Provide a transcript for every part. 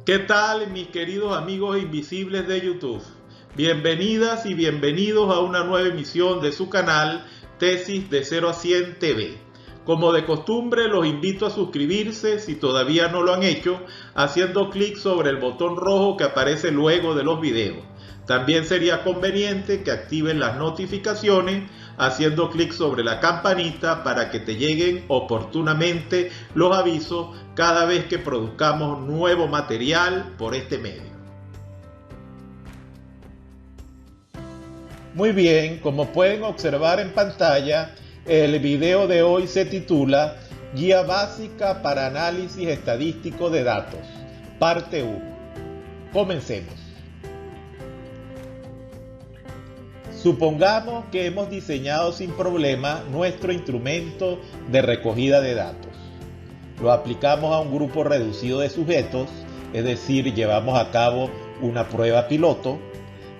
¿Qué tal, mis queridos amigos invisibles de YouTube? Bienvenidas y bienvenidos a una nueva emisión de su canal Tesis de 0 a 100 TV. Como de costumbre, los invito a suscribirse si todavía no lo han hecho, haciendo clic sobre el botón rojo que aparece luego de los videos. También sería conveniente que activen las notificaciones haciendo clic sobre la campanita para que te lleguen oportunamente los avisos cada vez que produzcamos nuevo material por este medio. Muy bien, como pueden observar en pantalla, el video de hoy se titula Guía básica para análisis estadístico de datos, parte 1. Comencemos. Supongamos que hemos diseñado sin problema nuestro instrumento de recogida de datos. Lo aplicamos a un grupo reducido de sujetos, es decir, llevamos a cabo una prueba piloto,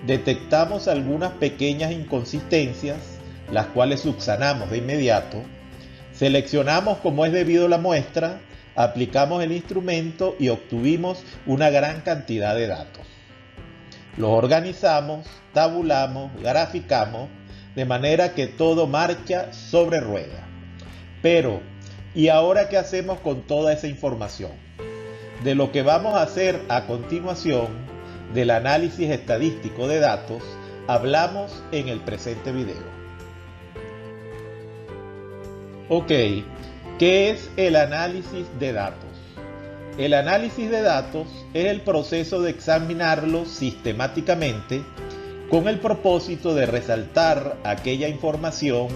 detectamos algunas pequeñas inconsistencias, las cuales subsanamos de inmediato, seleccionamos como es debido la muestra, aplicamos el instrumento y obtuvimos una gran cantidad de datos. Los organizamos, tabulamos, graficamos, de manera que todo marcha sobre rueda. Pero, ¿y ahora qué hacemos con toda esa información? De lo que vamos a hacer a continuación, del análisis estadístico de datos, hablamos en el presente video. Ok, ¿qué es el análisis de datos? El análisis de datos es el proceso de examinarlos sistemáticamente con el propósito de resaltar aquella información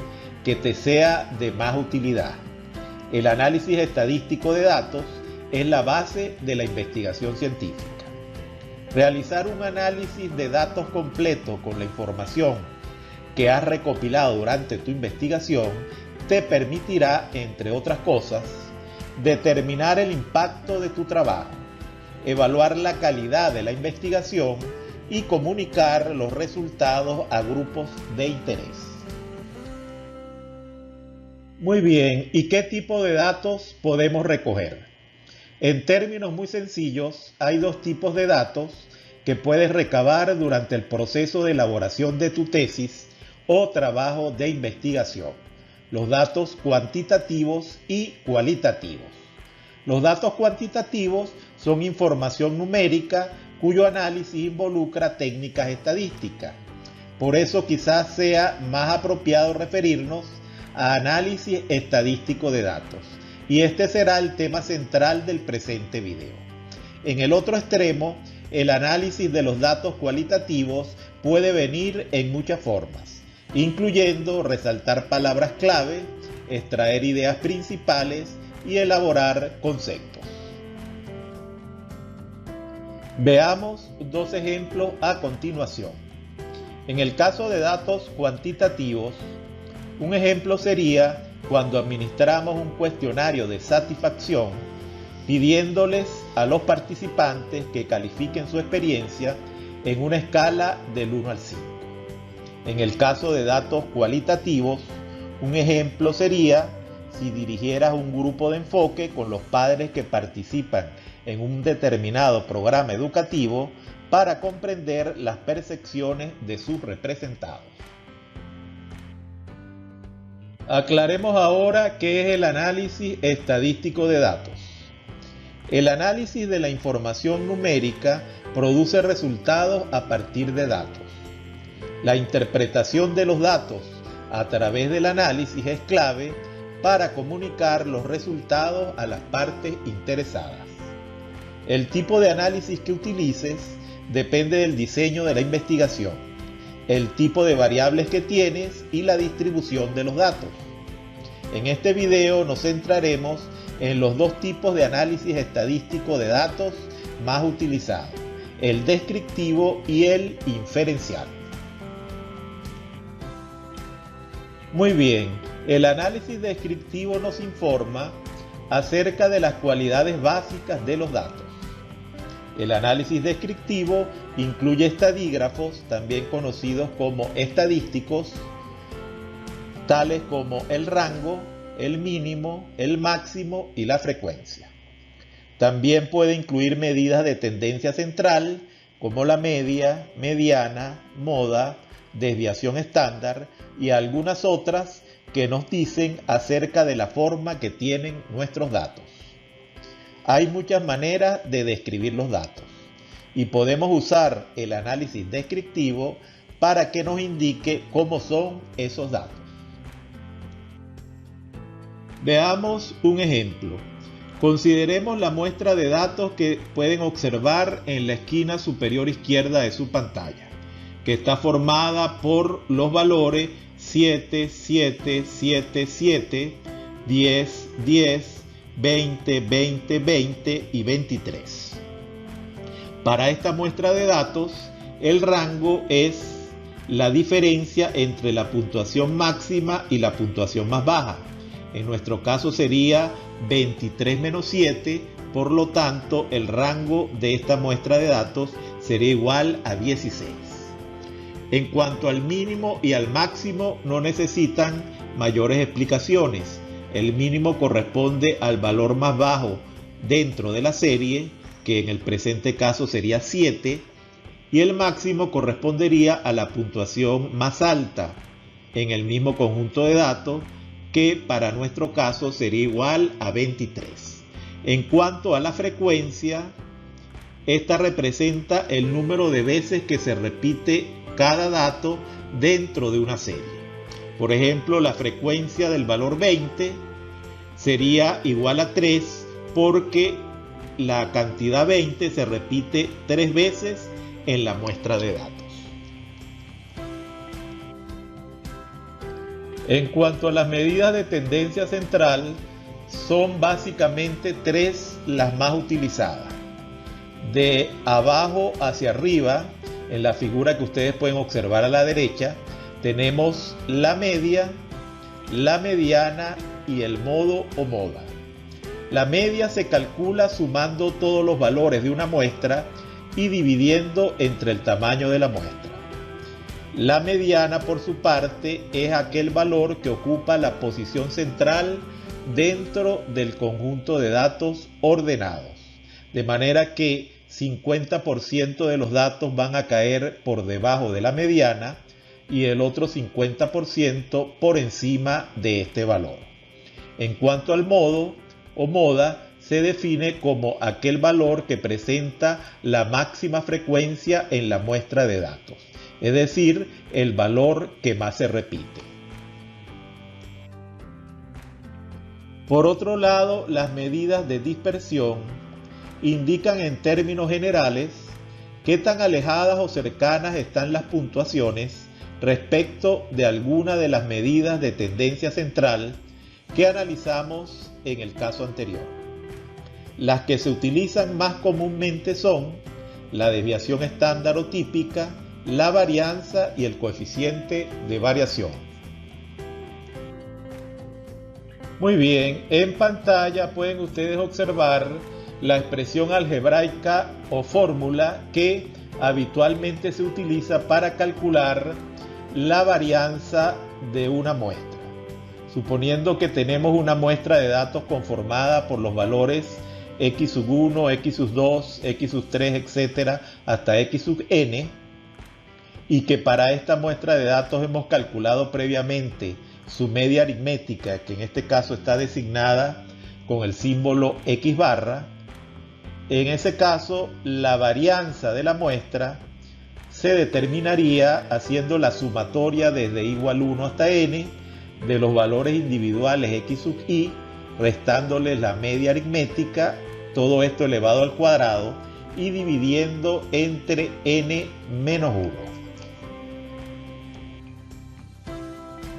que te sea de más utilidad. El análisis estadístico de datos es la base de la investigación científica. Realizar un análisis de datos completo con la información que has recopilado durante tu investigación te permitirá, entre otras cosas, determinar el impacto de tu trabajo, evaluar la calidad de la investigación y comunicar los resultados a grupos de interés. Muy bien, ¿y qué tipo de datos podemos recoger? En términos muy sencillos, hay dos tipos de datos que puedes recabar durante el proceso de elaboración de tu tesis o trabajo de investigación: los datos cuantitativos y cualitativos. Los datos cuantitativos son información numérica cuyo análisis involucra técnicas estadísticas. Por eso quizás sea más apropiado referirnos a análisis estadístico de datos. Y este será el tema central del presente video. En el otro extremo, el análisis de los datos cualitativos puede venir en muchas formas, incluyendo resaltar palabras clave, extraer ideas principales y elaborar conceptos. Veamos dos ejemplos a continuación. En el caso de datos cuantitativos, un ejemplo sería cuando administramos un cuestionario de satisfacción pidiéndoles a los participantes que califiquen su experiencia en una escala del 1 al 5. En el caso de datos cualitativos, un ejemplo sería si dirigieras un grupo de enfoque con los padres que participan en un determinado programa educativo para comprender las percepciones de sus representados. Aclaremos ahora qué es el análisis estadístico de datos. El análisis de la información numérica produce resultados a partir de datos. La interpretación de los datos a través del análisis es clave para comunicar los resultados a las partes interesadas. El tipo de análisis que utilices depende del diseño de la investigación, el tipo de variables que tienes y la distribución de los datos. En este video nos centraremos en los dos tipos de análisis estadístico de datos más utilizados: el descriptivo y el inferencial. Muy bien, el análisis descriptivo nos informa acerca de las cualidades básicas de los datos. El análisis descriptivo incluye estadígrafos, también conocidos como estadísticos, tales como el rango, el mínimo, el máximo y la frecuencia. También puede incluir medidas de tendencia central como la media, mediana, moda, desviación estándar y algunas otras que nos dicen acerca de la forma que tienen nuestros datos. Hay muchas maneras de describir los datos y podemos usar el análisis descriptivo para que nos indique cómo son esos datos. Veamos un ejemplo. Consideremos la muestra de datos que pueden observar en la esquina superior izquierda de su pantalla, que está formada por los valores 7, 7, 7, 7, 10, 10, 20, 20, 20 y 23. Para esta muestra de datos, el rango es la diferencia entre la puntuación máxima y la puntuación más baja. En nuestro caso sería 23 menos 7, por lo tanto el rango de esta muestra de datos sería igual a 16. En cuanto al mínimo y al máximo, no necesitan mayores explicaciones. El mínimo corresponde al valor más bajo dentro de la serie, que en el presente caso sería 7, y el máximo correspondería a la puntuación más alta en el mismo conjunto de datos, que para nuestro caso sería igual a 23. En cuanto a la frecuencia, esta representa el número de veces que se repite cada dato dentro de una serie. Por ejemplo, la frecuencia del valor 20 sería igual a 3 porque la cantidad 20 se repite 3 veces en la muestra de datos. En cuanto a las medidas de tendencia central, son básicamente 3 las más utilizadas. De abajo hacia arriba, en la figura que ustedes pueden observar a la derecha, tenemos la media, la mediana y el modo o moda. La media se calcula sumando todos los valores de una muestra y dividiendo entre el tamaño de la muestra. La mediana, por su parte, es aquel valor que ocupa la posición central dentro del conjunto de datos ordenados, de manera que 50% de los datos van a caer por debajo de la mediana y el otro 50% por encima de este valor. En cuanto al modo o moda, se define como aquel valor que presenta la máxima frecuencia en la muestra de datos, es decir, el valor que más se repite. Por otro lado, las medidas de dispersión indican en términos generales qué tan alejadas o cercanas están las puntuaciones respecto de alguna de las medidas de tendencia central que analizamos en el caso anterior. Las que se utilizan más comúnmente son la desviación estándar o típica, la varianza y el coeficiente de variación. Muy bien, en pantalla pueden ustedes observar la expresión algebraica o fórmula que habitualmente se utiliza para calcular la varianza de una muestra. Suponiendo que tenemos una muestra de datos conformada por los valores x sub 1, x sub 2, x sub 3, etc. hasta x sub n, y que para esta muestra de datos hemos calculado previamente su media aritmética, que en este caso está designada con el símbolo x barra. En ese caso, la varianza de la muestra se determinaría haciendo la sumatoria desde igual 1 hasta n de los valores individuales x sub i, restándoles la media aritmética, todo esto elevado al cuadrado, y dividiendo entre n menos 1.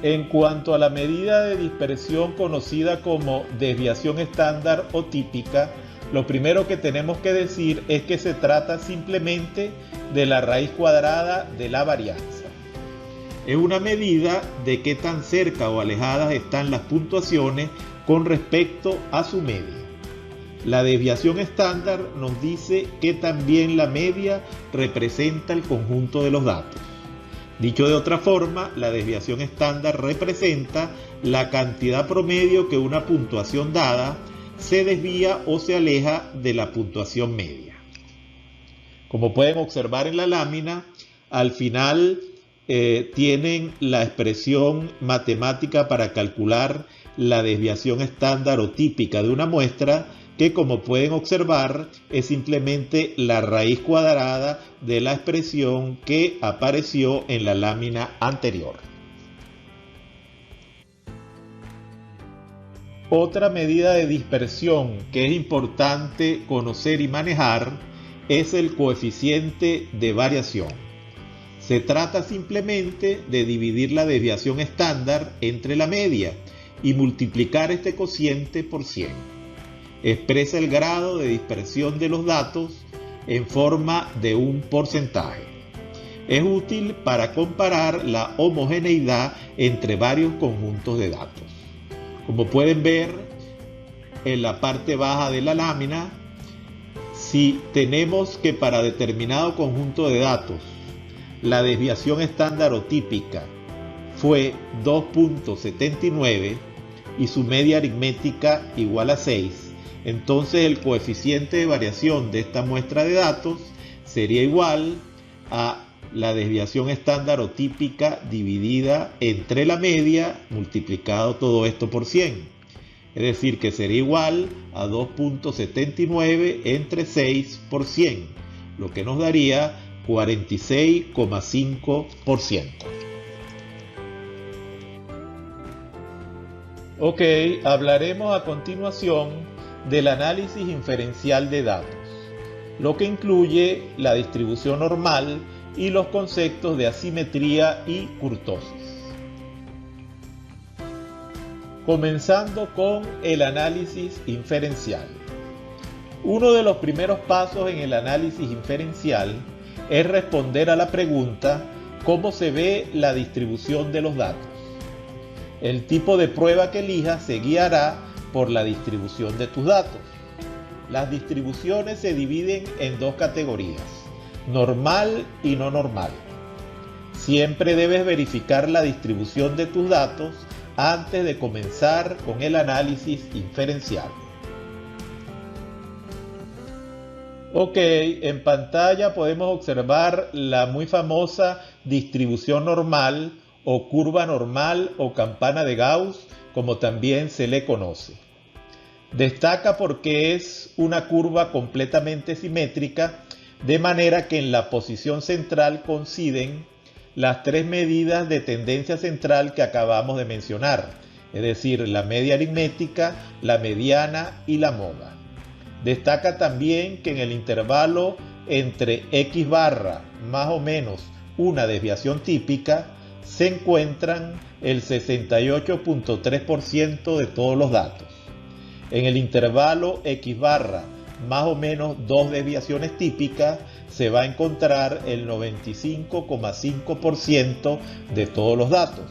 En cuanto a la medida de dispersión conocida como desviación estándar o típica, lo primero que tenemos que decir es que se trata simplemente de la raíz cuadrada de la varianza. Es una medida de qué tan cerca o alejadas están las puntuaciones con respecto a su media. La desviación estándar nos dice que también la media representa el conjunto de los datos. Dicho de otra forma, la desviación estándar representa la cantidad promedio que una puntuación dada se desvía o se aleja de la puntuación media. Como pueden observar en la lámina, al final tienen la expresión matemática para calcular la desviación estándar o típica de una muestra, que como pueden observar es simplemente la raíz cuadrada de la expresión que apareció en la lámina anterior. Otra medida de dispersión que es importante conocer y manejar es el coeficiente de variación. Se trata simplemente de dividir la desviación estándar entre la media y multiplicar este cociente por 100. Expresa el grado de dispersión de los datos en forma de un porcentaje. Es útil para comparar la homogeneidad entre varios conjuntos de datos. Como pueden ver en la parte baja de la lámina, si tenemos que para determinado conjunto de datos la desviación estándar o típica fue 2.79 y su media aritmética igual a 6, entonces el coeficiente de variación de esta muestra de datos sería igual a la desviación estándar o típica dividida entre la media multiplicado todo esto por 100. Es decir, que sería igual a 2.79 entre 6 por 100, lo que nos daría 46,5%. Ok, hablaremos a continuación del análisis inferencial de datos, lo que incluye la distribución normal y los conceptos de asimetría y kurtosis. Comenzando con el análisis inferencial. Uno de los primeros pasos en el análisis inferencial es responder a la pregunta ¿cómo se ve la distribución de los datos? El tipo de prueba que elijas se guiará por la distribución de tus datos. Las distribuciones se dividen en dos categorías, normal y no normal. Siempre debes verificar la distribución de tus datos antes de comenzar con el análisis inferencial. Ok, en pantalla podemos observar la muy famosa distribución normal o curva normal o campana de Gauss, como también se le conoce. Destaca porque es una curva completamente simétrica, de manera que en la posición central coinciden las tres medidas de tendencia central que acabamos de mencionar, es decir, la media aritmética, la mediana y la moda. Destaca también que en el intervalo entre x barra más o menos una desviación típica se encuentran el 68.3% de todos los datos. En el intervalo x barra más o menos dos desviaciones típicas se va a encontrar el 95,5% de todos los datos.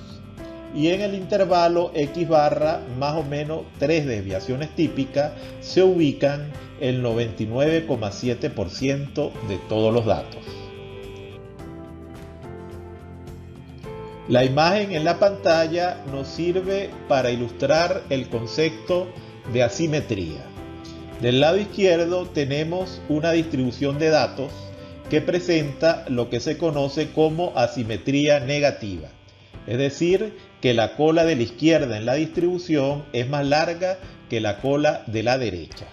Y en el intervalo x barra más o menos tres desviaciones típicas se ubican el 99,7% de todos los datos. La imagen en la pantalla nos sirve para ilustrar el concepto de asimetría. Del lado izquierdo tenemos una distribución de datos que presenta lo que se conoce como asimetría negativa, es decir, que la cola de la izquierda en la distribución es más larga que la cola de la derecha.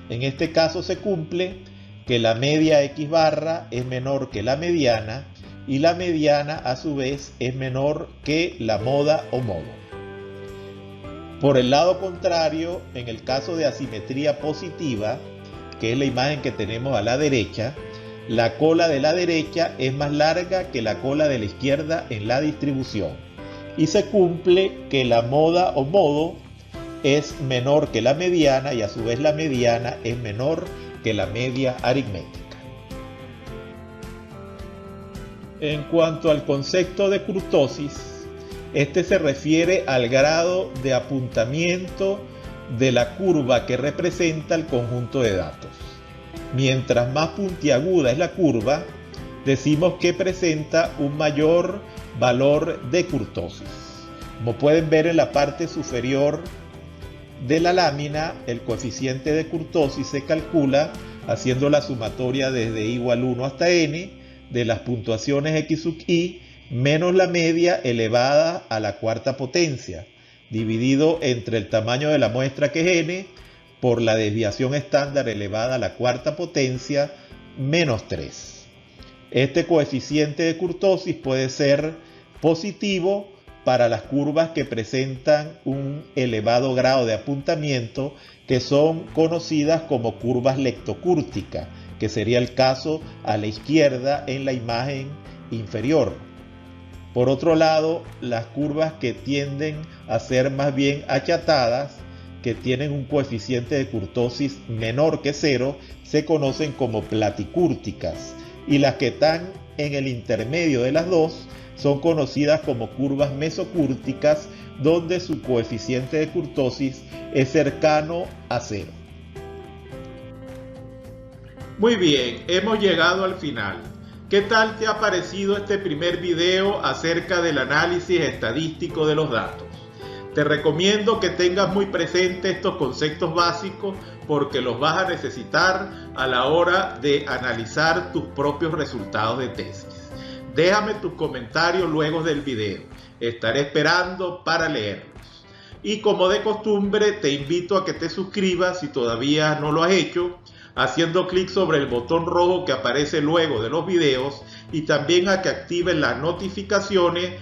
En este caso se cumple que la media x barra es menor que la mediana y la mediana a su vez es menor que la moda o modo. Por el lado contrario, en el caso de asimetría positiva, que es la imagen que tenemos a la derecha, la cola de la derecha es más larga que la cola de la izquierda en la distribución y se cumple que la moda o modo es menor que la mediana y a su vez la mediana es menor que la media aritmética. En cuanto al concepto de kurtosis, este se refiere al grado de apuntamiento de la curva que representa el conjunto de datos. Mientras más puntiaguda es la curva, decimos que presenta un mayor valor de kurtosis. Como pueden ver en la parte superior de la lámina, el coeficiente de kurtosis se calcula haciendo la sumatoria desde igual 1 hasta n de las puntuaciones x sub i menos la media elevada a la cuarta potencia, dividido entre el tamaño de la muestra, que es n, por la desviación estándar elevada a la cuarta potencia menos 3. Este coeficiente de kurtosis puede ser positivo para las curvas que presentan un elevado grado de apuntamiento, que son conocidas como curvas leptocúrticas, que sería el caso a la izquierda en la imagen inferior. Por otro lado, las curvas que tienden a ser más bien achatadas, que tienen un coeficiente de kurtosis menor que 0, se conocen como platicúrticas, y las que están en el intermedio de las dos son conocidas como curvas mesocúrticas, donde su coeficiente de kurtosis es cercano a 0. Muy bien, hemos llegado al final. ¿Qué tal te ha parecido este primer video acerca del análisis estadístico de los datos? Te recomiendo que tengas muy presente estos conceptos básicos, porque los vas a necesitar a la hora de analizar tus propios resultados de tesis. Déjame tus comentarios luego del video. Estaré esperando para leerlos. Y como de costumbre, te invito a que te suscribas si todavía no lo has hecho, haciendo clic sobre el botón rojo que aparece luego de los videos, y también a que actives las notificaciones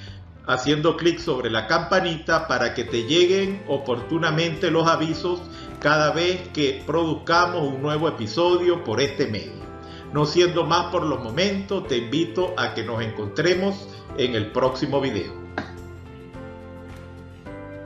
haciendo clic sobre la campanita para que te lleguen oportunamente los avisos cada vez que produzcamos un nuevo episodio por este medio. No siendo más por los momentos, te invito a que nos encontremos en el próximo video.